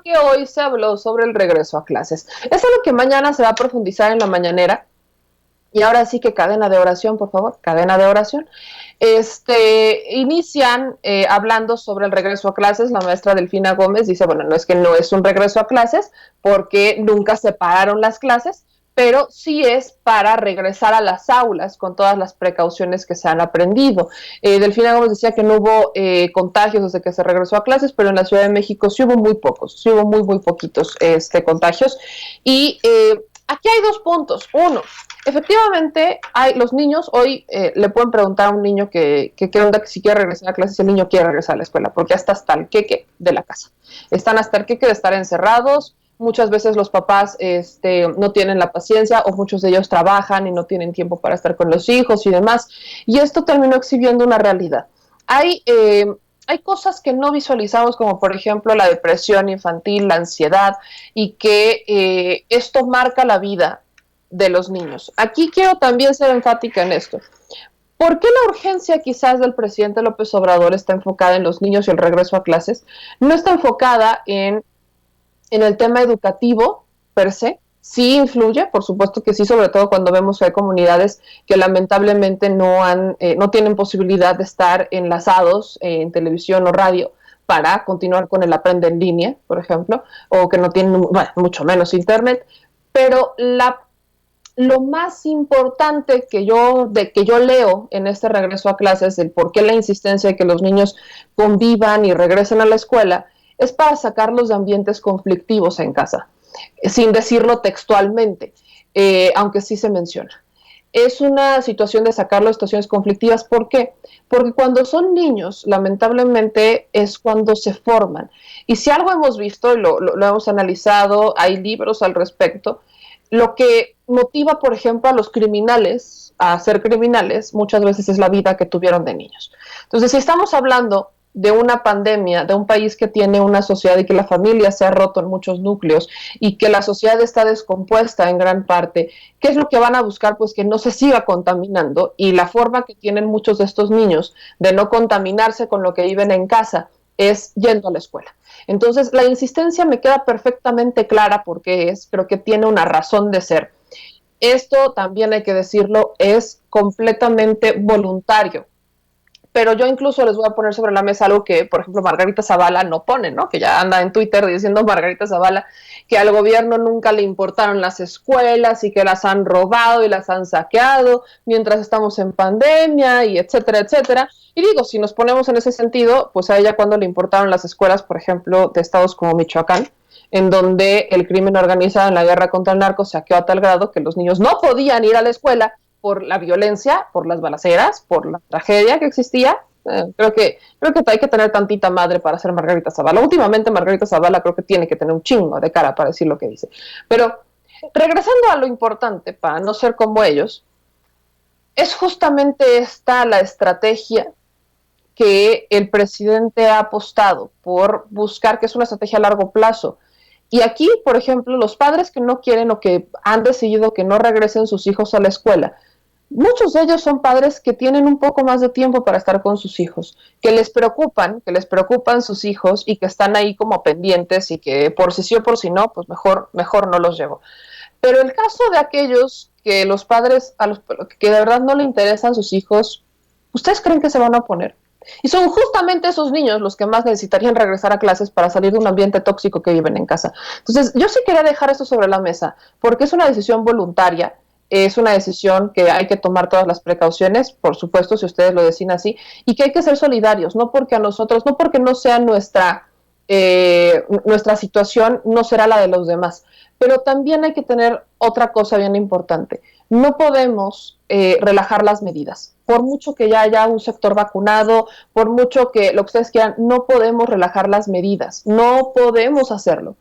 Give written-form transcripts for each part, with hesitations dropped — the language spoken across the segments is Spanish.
porque hoy se habló sobre el regreso a clases. Es algo que mañana se va a profundizar en la mañanera. Y ahora sí que cadena de oración, por favor, cadena de oración. Inician hablando sobre el regreso a clases. La maestra Delfina Gómez dice, bueno, no es que no es un regreso a clases, porque nunca se pararon las clases, pero sí es para regresar a las aulas con todas las precauciones que se han aprendido. Delfina Gómez decía que no hubo contagios desde que se regresó a clases, pero en la Ciudad de México sí hubo muy pocos, sí hubo muy poquitos contagios. Y aquí hay dos puntos. Uno, efectivamente, los niños hoy le pueden preguntar a un niño que qué onda, que si quiere regresar a clases, el niño quiere regresar a la escuela, porque hasta el queque de la casa. Están hasta el queque de estar encerrados. Muchas veces los papás no tienen la paciencia o muchos de ellos trabajan y no tienen tiempo para estar con los hijos y demás. Y esto terminó exhibiendo una realidad. Hay cosas que no visualizamos, como por ejemplo la depresión infantil, la ansiedad, y que esto marca la vida de los niños. Aquí quiero también ser enfática en esto. ¿Por qué la urgencia quizás del presidente López Obrador está enfocada en los niños y el regreso a clases? No está enfocada en el tema educativo per se. Sí influye, por supuesto que sí, sobre todo cuando vemos que hay comunidades que lamentablemente no tienen posibilidad de estar enlazados en televisión o radio para continuar con el aprende en línea, por ejemplo, o que no tienen, bueno, mucho menos internet, pero lo más importante que yo leo en este regreso a clases, el por qué la insistencia de que los niños convivan y regresen a la escuela, es para sacarlos de ambientes conflictivos en casa, sin decirlo textualmente, aunque sí se menciona. Es una situación de sacarlos de situaciones conflictivas. ¿Por qué? Porque cuando son niños, lamentablemente, es cuando se forman. Y si algo hemos visto, y lo hemos analizado, hay libros al respecto, lo que motiva, por ejemplo, a los criminales a ser criminales muchas veces es la vida que tuvieron de niños. Entonces, si estamos hablando de una pandemia, de un país que tiene una sociedad y que la familia se ha roto en muchos núcleos y que la sociedad está descompuesta en gran parte, ¿qué es lo que van a buscar? Pues que no se siga contaminando, y la forma que tienen muchos de estos niños de no contaminarse con lo que viven en casa es yendo a la escuela. Entonces, la insistencia me queda perfectamente clara porque creo que tiene una razón de ser. Esto también hay que decirlo, es completamente voluntario. Pero yo incluso les voy a poner sobre la mesa algo que, por ejemplo, Margarita Zavala no pone, ¿no? Que ya anda en Twitter diciendo Margarita Zavala que al gobierno nunca le importaron las escuelas y que las han robado y las han saqueado mientras estamos en pandemia y etcétera, etcétera. Y digo, si nos ponemos en ese sentido, pues a ella cuando le importaron las escuelas, por ejemplo, de estados como Michoacán, en donde el crimen organizado en la guerra contra el narco saqueó a tal grado que los niños no podían ir a la escuela por la violencia, por las balaceras, por la tragedia que existía. Creo que hay que tener tantita madre para ser Margarita Zavala. Últimamente Margarita Zavala creo que tiene que tener un chingo de cara para decir lo que dice. Pero regresando a lo importante, para no ser como ellos, es justamente esta la estrategia que el presidente ha apostado por buscar, que es una estrategia a largo plazo. Y aquí, por ejemplo, los padres que no quieren o que han decidido que no regresen sus hijos a la escuela, muchos de ellos son padres que tienen un poco más de tiempo para estar con sus hijos, que les preocupan sus hijos y que están ahí como pendientes y que por si sí o por si no, pues mejor no los llevo. Pero el caso de aquellos que los padres, que de verdad no le interesan sus hijos, ¿ustedes creen que se van a oponer? Y son justamente esos niños los que más necesitarían regresar a clases para salir de un ambiente tóxico que viven en casa. Entonces, yo sí quería dejar esto sobre la mesa, porque es una decisión voluntaria, es una decisión que hay que tomar todas las precauciones, por supuesto, si ustedes lo deciden así, y que hay que ser solidarios, no porque a nosotros, no porque no sea nuestra situación, no será la de los demás. Pero también hay que tener otra cosa bien importante. No podemos relajar las medidas. Por mucho que ya haya un sector vacunado, por mucho que lo que ustedes quieran, no podemos relajar las medidas. No podemos hacerlo.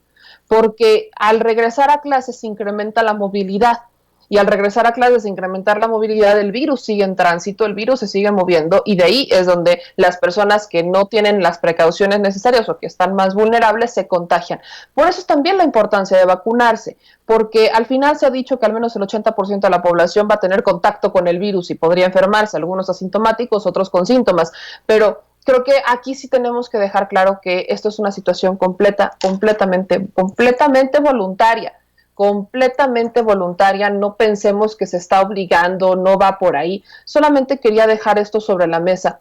Porque al regresar a clases se incrementa la movilidad. Y al regresar a clases, incrementar la movilidad, el virus sigue en tránsito, el virus se sigue moviendo, y de ahí es donde las personas que no tienen las precauciones necesarias o que están más vulnerables se contagian. Por eso es también la importancia de vacunarse, porque al final se ha dicho que al menos el 80% de la población va a tener contacto con el virus y podría enfermarse, algunos asintomáticos, otros con síntomas, pero creo que aquí sí tenemos que dejar claro que esto es una situación completamente voluntaria. Completamente voluntaria, no pensemos que se está obligando, no va por ahí. Solamente quería dejar esto sobre la mesa,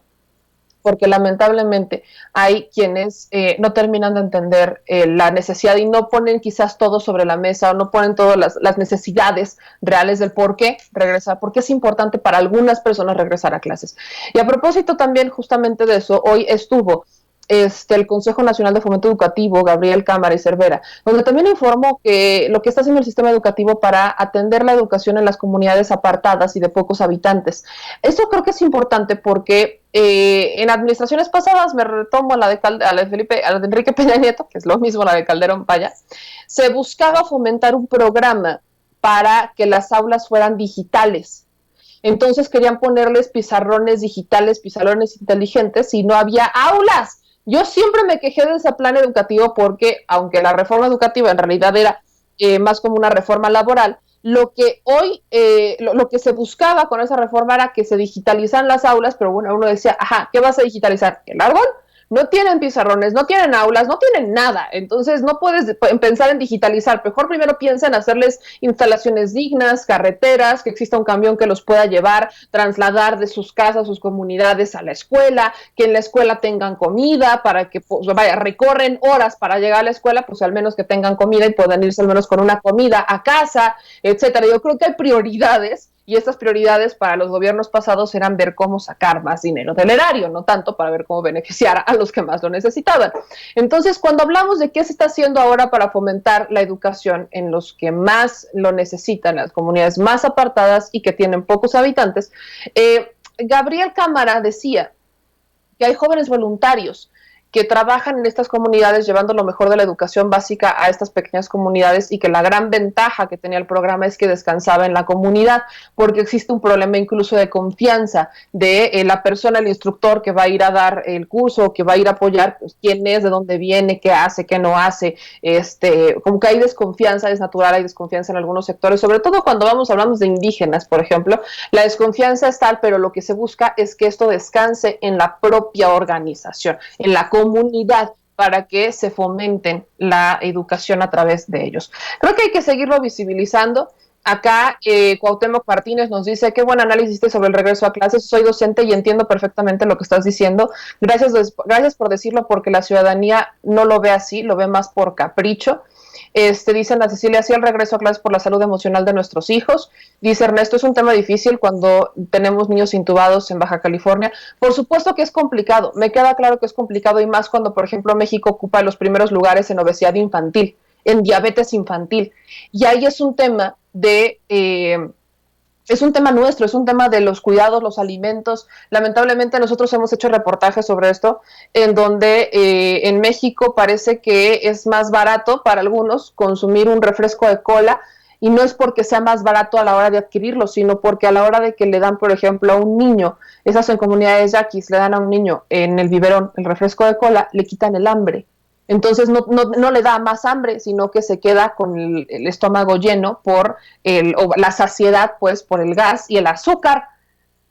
porque lamentablemente hay quienes no terminan de entender la necesidad y no ponen quizás todo sobre la mesa o no ponen todas las necesidades reales del por qué regresar, porque es importante para algunas personas regresar a clases. Y a propósito también justamente de eso, hoy estuvo el Consejo Nacional de Fomento Educativo, Gabriel Cámara y Cervera, donde también informó que lo que está haciendo el sistema educativo para atender la educación en las comunidades apartadas y de pocos habitantes. Esto creo que es importante porque en administraciones pasadas, me retomo a la de Enrique Peña Nieto, que es lo mismo la de Calderón, vaya, se buscaba fomentar un programa para que las aulas fueran digitales. Entonces querían ponerles pizarrones digitales, pizarrones inteligentes, y no había aulas. Yo siempre me quejé de ese plan educativo porque, aunque la reforma educativa en realidad era más como una reforma laboral, lo que hoy, lo que se buscaba con esa reforma era que se digitalizaran las aulas, pero bueno, uno decía, ajá, ¿qué vas a digitalizar? ¿El árbol? No tienen pizarrones, no tienen aulas, no tienen nada. Entonces no puedes pensar en digitalizar. Mejor primero piensa en hacerles instalaciones dignas, carreteras, que exista un camión que los pueda llevar, trasladar de sus casas, sus comunidades a la escuela, que en la escuela tengan comida, para que pues, vaya, recorren horas para llegar a la escuela, pues al menos que tengan comida y puedan irse al menos con una comida a casa, etcétera. Yo creo que hay prioridades y estas prioridades para los gobiernos pasados eran ver cómo sacar más dinero del erario, no tanto para ver cómo beneficiar a los que más lo necesitaban. Entonces, cuando hablamos de qué se está haciendo ahora para fomentar la educación en los que más lo necesitan, las comunidades más apartadas y que tienen pocos habitantes, Gabriel Cámara decía que hay jóvenes voluntarios que trabajan en estas comunidades llevando lo mejor de la educación básica a estas pequeñas comunidades y que la gran ventaja que tenía el programa es que descansaba en la comunidad, porque existe un problema incluso de confianza de la persona, el instructor que va a ir a dar el curso, que va a ir a apoyar, pues, quién es, de dónde viene, qué hace, qué no hace, como que hay desconfianza, es natural, hay desconfianza en algunos sectores, sobre todo cuando vamos hablando de indígenas, por ejemplo, la desconfianza es tal, pero lo que se busca es que esto descanse en la propia organización, en la comunidad, para que se fomenten la educación a través de ellos. Creo que hay que seguirlo visibilizando. Acá Cuauhtémoc Martínez nos dice, qué buen análisis hiciste sobre el regreso a clases, soy docente y entiendo perfectamente lo que estás diciendo, gracias por decirlo, porque la ciudadanía no lo ve así, lo ve más por capricho. Dice Ana Cecilia, sí, el regreso a clases por la salud emocional de nuestros hijos. Dice Ernesto, es un tema difícil cuando tenemos niños intubados en Baja California. Por supuesto que es complicado, me queda claro que es complicado y más cuando, por ejemplo, México ocupa los primeros lugares en obesidad infantil, en diabetes infantil. Y ahí es un tema es un tema nuestro, es un tema de los cuidados, los alimentos. Lamentablemente nosotros hemos hecho reportajes sobre esto, en donde en México parece que es más barato para algunos consumir un refresco de cola, y no es porque sea más barato a la hora de adquirirlo, sino porque a la hora de que le dan, por ejemplo, a un niño, esas en comunidades yaquis, le dan a un niño en el biberón el refresco de cola, le quitan el hambre. Entonces no le da más hambre, sino que se queda con el estómago lleno por la saciedad, pues, por el gas y el azúcar.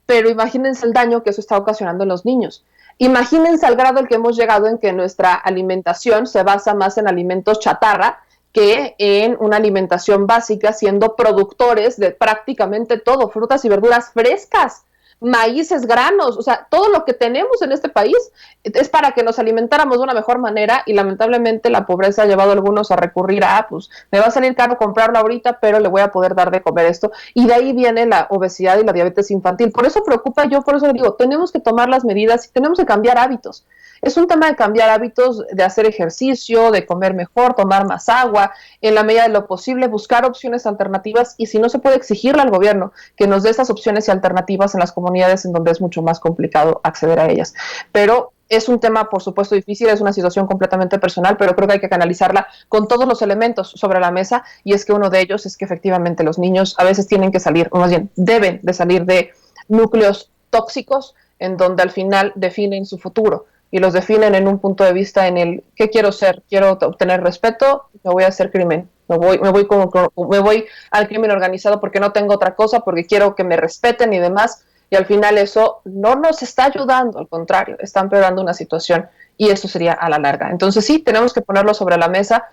Pero imagínense el daño que eso está ocasionando en los niños. Imagínense al grado al que hemos llegado en que nuestra alimentación se basa más en alimentos chatarra que en una alimentación básica, siendo productores de prácticamente todo, frutas y verduras frescas, maíces, granos, o sea, todo lo que tenemos en este país es para que nos alimentáramos de una mejor manera, y lamentablemente la pobreza ha llevado a algunos a recurrir a, pues, me va a salir caro comprarlo ahorita, pero le voy a poder dar de comer esto, y de ahí viene la obesidad y la diabetes infantil. Por eso preocupa, yo por eso le digo, tenemos que tomar las medidas y tenemos que cambiar hábitos. Es un tema de cambiar hábitos, de hacer ejercicio, de comer mejor, tomar más agua, en la medida de lo posible, buscar opciones alternativas, y si no se puede exigirle al gobierno que nos dé esas opciones y alternativas en las comunidades en donde es mucho más complicado acceder a ellas. Pero es un tema, por supuesto, difícil, es una situación completamente personal, pero creo que hay que canalizarla con todos los elementos sobre la mesa, y es que uno de ellos es que efectivamente los niños a veces tienen que salir, o más bien deben de salir de núcleos tóxicos en donde al final definen su futuro, y los definen en un punto de vista en el ¿qué quiero ser? Quiero obtener respeto, me voy a hacer crimen, me voy al crimen organizado porque no tengo otra cosa, porque quiero que me respeten y demás. y al final eso no nos está ayudando, al contrario, está empeorando una situación y eso sería a la larga. Entonces sí, tenemos que ponerlo sobre la mesa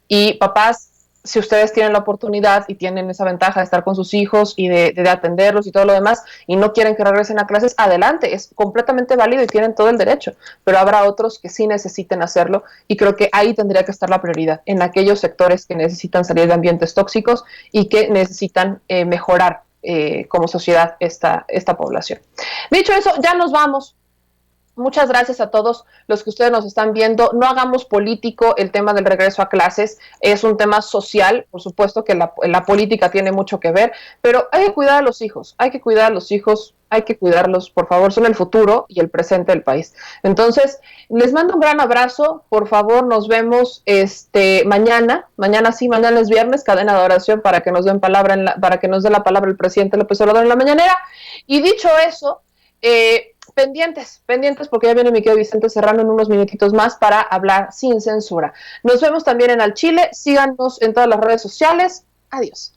y papás, si ustedes tienen la oportunidad y tienen esa ventaja de estar con sus hijos y de atenderlos y todo lo demás y no quieren que regresen a clases, adelante, es completamente válido y tienen todo el derecho, pero habrá otros que sí necesiten hacerlo y creo que ahí tendría que estar la prioridad, en aquellos sectores que necesitan salir de ambientes tóxicos y que necesitan mejorar como sociedad esta población. Dicho eso, ya nos vamos. Muchas gracias a todos los que ustedes nos están viendo. No hagamos político el tema del regreso a clases. Es un tema social, por supuesto que la política tiene mucho que ver, pero hay que cuidar a los hijos, hay que cuidar a los hijos, hay que cuidarlos, por favor, son el futuro y el presente del país. Entonces, les mando un gran abrazo, por favor, nos vemos mañana sí, mañana es viernes, cadena de oración para que nos den para que nos dé la palabra el presidente López Obrador en la mañanera. Y dicho eso, pendientes porque ya viene mi querido Vicente Serrano en unos minutitos más para hablar sin censura. Nos vemos también en Al Chile, síganos en todas las redes sociales. Adiós.